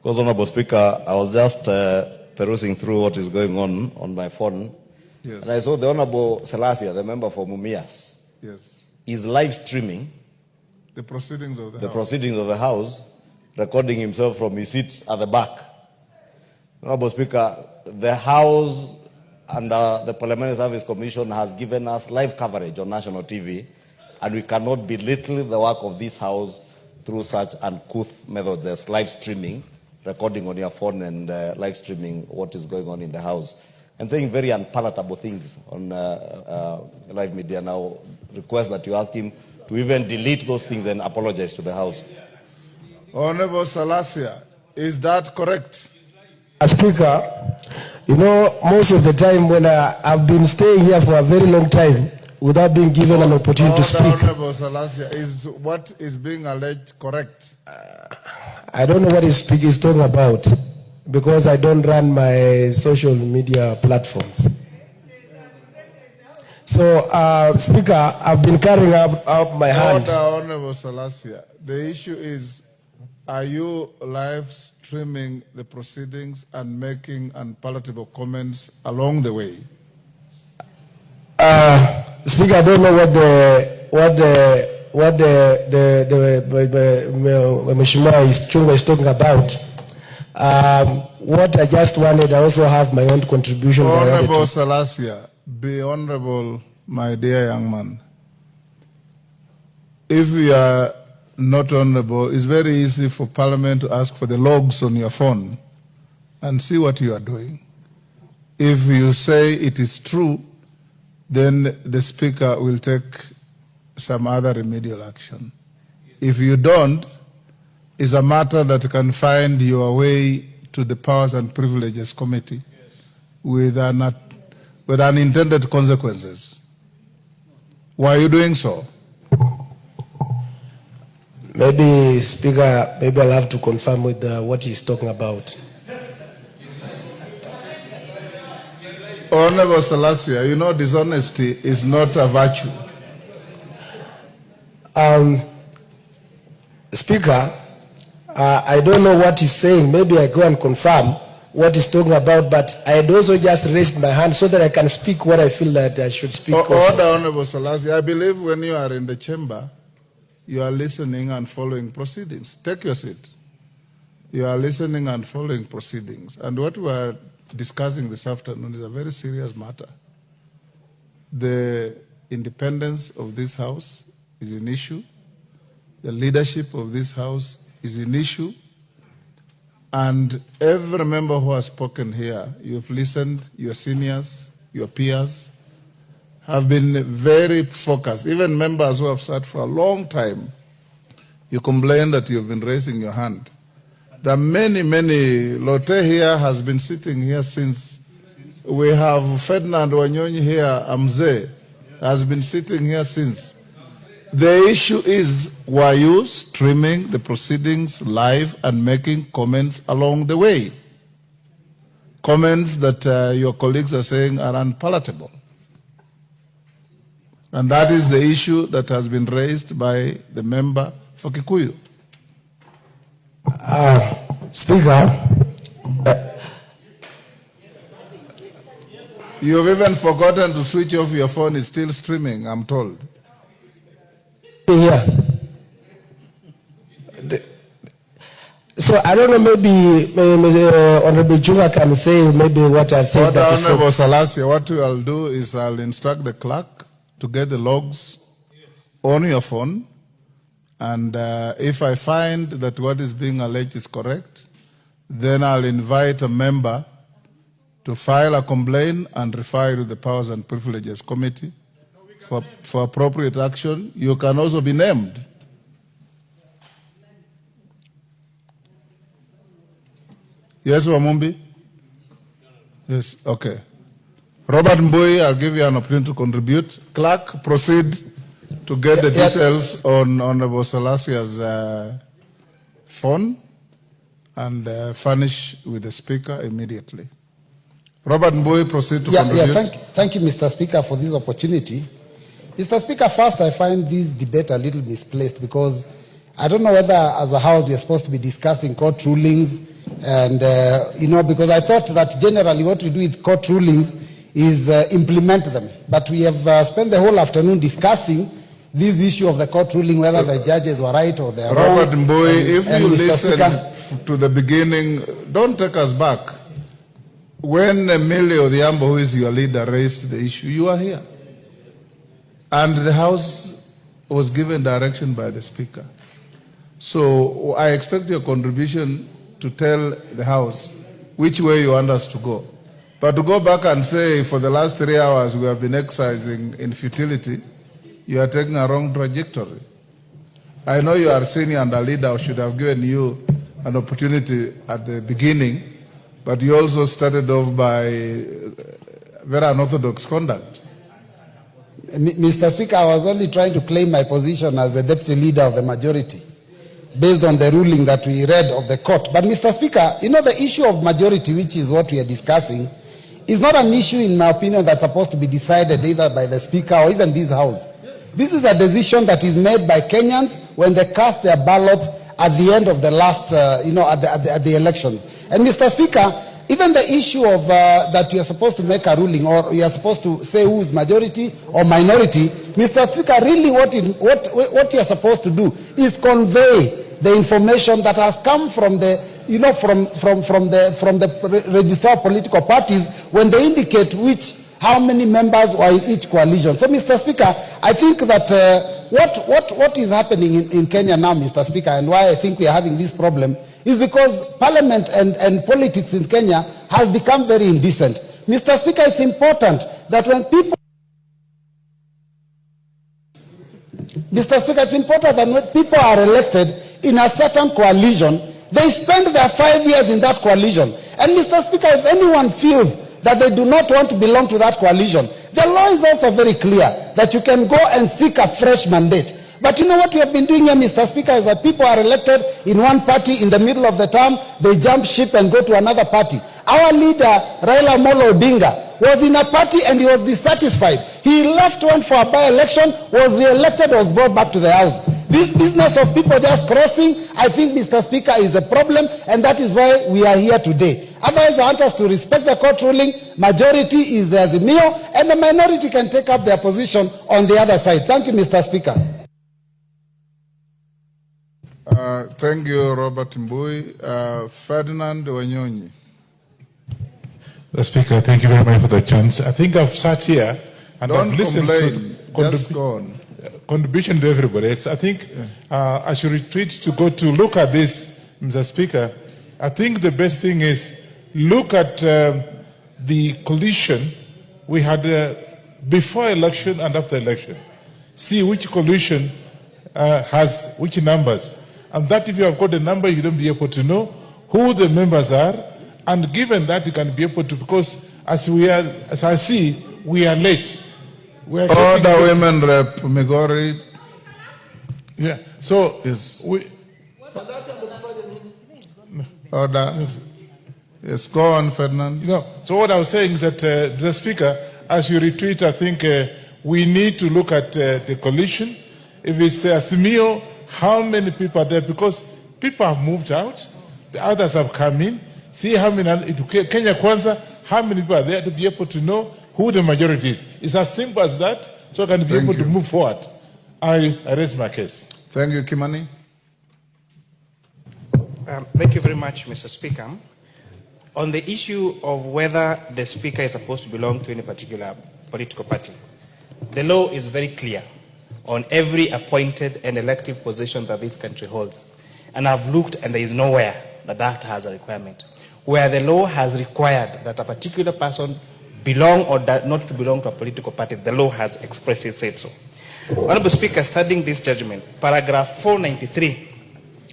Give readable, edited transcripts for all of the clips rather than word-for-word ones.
Because, Honorable Speaker, I was just perusing through what is going on my phone. Yes. And I saw the Honorable Salasya, the member for Mumias, Yes. is live streaming The proceedings of the the House. proceedings of the House, recording himself from his seat at the back. Honorable Speaker, the House under the Parliamentary Service Commission has given us live coverage on national TV, and we cannot belittle the work of this House through such uncouth methods as live streaming, recording on your phone and live streaming what is going on in the House, and saying very unpalatable things on live media. Now, request that you ask him to even delete those things and apologize to the House. Honorable Salasya, is that correct? Speaker, you know, most of the time when I've been staying here for a very long time without being given an opportunity to speak. Honorable Salasya, is what is being alleged correct? I don't know what he's talking about because I don't run my social media platforms. So, Speaker, I've been carrying out my hand. Honorable Salasya, the issue is, are you live streaming the proceedings and making unpalatable comments along the way? Speaker, I don't know what Mheshimiwa Chunga is talking about. What I just wanted, I also have my own contribution. Honorable Salasya, be honorable, my dear young man. If you are not honorable, it's very easy for Parliament to ask for the logs on your phone and see what you are doing. If you say it is true, then the Speaker will take some other remedial action. If you don't, it's a matter that can find your way to the Powers and Privileges Committee with unintended consequences. Why are you doing so? Maybe, Speaker, maybe I'll have to confirm with what he's talking about. Honorable Salasya, you know dishonesty is not a virtue. Speaker, I don't know what he's saying. Maybe I go and confirm what he's talking about, but I had also just raised my hand so that I can speak what I feel that I should speak. Honorable Salasya, I believe when you are in the chamber, you are listening and following proceedings. Take your seat. You are listening and following proceedings. And what we are discussing this afternoon is a very serious matter. The independence of this House is an issue. The leadership of this House is an issue. And every member who has spoken here, you've listened, your seniors, your peers, have been very focused. Even members who have sat for a long time, you complain that you've been raising your hand. There are many, Lotte here has been sitting here since. We have Ferdinand Wanyonyi here, Amze, has been sitting here since. The issue is, were you streaming the proceedings live and making comments along the way? Comments that your colleagues are saying are unpalatable. And that is the issue that has been raised by the member for Kikuyu. Speaker, you've even forgotten to switch off your phone. It's still streaming, I'm told. Yeah. So I don't know, maybe Honorable Chunga can say maybe what I've said. Honorable Salasya, what I'll do is I'll instruct the clerk to get the logs on your phone. And if I find that what is being alleged is correct, then I'll invite a member to file a complaint and refer to the Powers and Privileges Committee for appropriate action. You can also be named. Yes, Wamumbi? Yes, okay. Robert Mbui, I'll give you an opportunity to contribute. Clerk, proceed to get the details on Honorable Salasya's phone and furnish with the Speaker immediately. Robert Mbui, proceed to contribute. Thank you, Mr. Speaker, for this opportunity. Mr. Speaker, first I find this debate a little misplaced because I don't know whether as a House we are supposed to be discussing court rulings And, because I thought that generally what we do with court rulings is implement them. But we have spent the whole afternoon discussing this issue of the court ruling, whether the judges were right or they are wrong. Robert Mbui, if you listen Speaker, to the beginning, don't take us back. When Emilio Odhiambo, who is your leader, raised the issue, you are here. And the House was given direction by the Speaker. So I expect your contribution to tell the House which way you want us to go. But to go back and say for the last 3 hours we have been exercising in futility, you are taking a wrong trajectory. I know you are senior and a leader should have given you an opportunity at the beginning, but you also started off by very unorthodox conduct. Mr. Speaker, I was only trying to claim my position as the deputy leader of the majority based on the ruling that we read of the court. But Mr. Speaker, the issue of majority, which is what we are discussing, is not an issue, in my opinion, that's supposed to be decided either by the Speaker or even this House. This is a decision that is made by Kenyans when they cast their ballots at the end of the last, at the elections. And Mr. Speaker, even the issue of that you are supposed to make a ruling or you are supposed to say who is majority or minority, Mr. Speaker, really what you are supposed to do is convey the information that has come from the from the register of political parties when they indicate how many members are in each coalition. So, Mr. Speaker, I think that what is happening in Kenya now, Mr. Speaker, and why I think we are having this problem is because Parliament and politics in Kenya has become very indecent. Mr. Speaker, it's important that when people are elected in a certain coalition, they spend their 5 years in that coalition. And Mr. Speaker, if anyone feels that they do not want to belong to that coalition, the law is also very clear that you can go and seek a fresh mandate. But you know what we have been doing here, Mr. Speaker, is that people are elected in one party in the middle of the term, they jump ship and go to another party. Our leader, Raila Amolo Odinga, was in a party and he was dissatisfied. He left, went for a by-election, was re-elected, was brought back to the House. This business of people just crossing, I think, Mr. Speaker, is a problem, and that is why we are here today. Otherwise, I want us to respect the court ruling. Majority is the Azimio, and the minority can take up their position on the other side. Thank you, Mr. Speaker. Thank you, Robert Mbui. Ferdinand Wanyonyi. The Speaker, thank you very much for the chance. I think I've sat here and I've listened to contribution to everybody. I think I should retreat to go to look at this, Mr. Speaker. I think the best thing is look at the coalition we had before election and after election. See which coalition has which numbers. And that if you have got a number, you don't be able to know who the members are. And given that, you can be able to, because as I see, we are late. Order, Women Rep Migori. Yeah. So yes. Order. Yes, go on, Ferdinand. So what I was saying is that the Speaker, as you retreat, I think we need to look at the coalition. If it's Azimio, how many people are there? Because people have moved out, the others have come in. See how many, Kenya Kwanza, how many people are there to be able to know who the majority is. It's as simple as that, so I can be able to move forward. I raise my case. Thank you, Kimani. Thank you very much, Mr. Speaker. On the issue of whether the Speaker is supposed to belong to any particular political party, the law is very clear on every appointed and elective position that this country holds. And I've looked and there is nowhere that has a requirement. Where the law has required that a particular person belong or not to belong to a political party, the law has expressly said so. Honorable Speaker, studying this judgment, paragraph 493,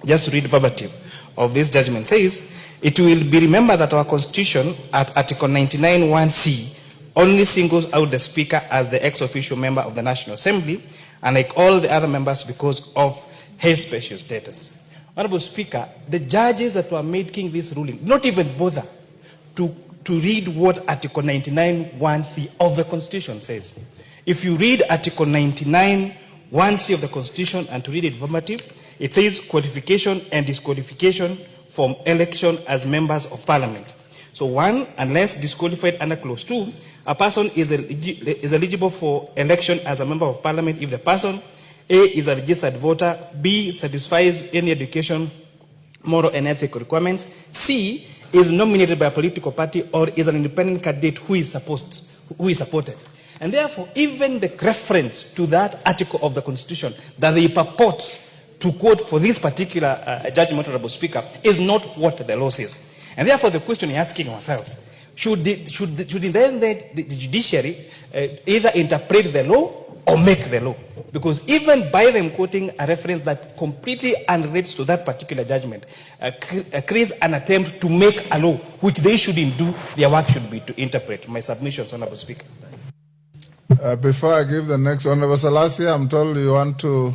just to read verbatim of this judgment, says, it will be remembered that our Constitution at Article 99(1)(c) only singles out the Speaker as the ex-officio member of the National Assembly, and like all the other members because of his special status. Honorable Speaker, the judges that were making this ruling not even bother to read what Article 99(1)(c) of the Constitution says. If you read Article 99(1)(c) of the Constitution and to read it verbatim, it says qualification and disqualification from election as members of parliament. So 1, unless disqualified under clause 2, a person is eligible for election as a member of parliament if the person A is a registered voter, B satisfies any education, moral and ethical requirements, C is nominated by a political party or is an independent candidate who is supported. And therefore, even the reference to that article of the Constitution that they purport to quote for this particular judgment, Honorable Speaker, is not what the law says. And therefore, the question we're asking ourselves, should then the judiciary either interpret the law or make the law? Because even by them quoting a reference that completely unrelates to that particular judgment, creates an attempt to make a law, which they shouldn't do. Their work should be to interpret. My submission, Honorable Speaker. Before I give the next, Honorable Salasya, I'm told you want to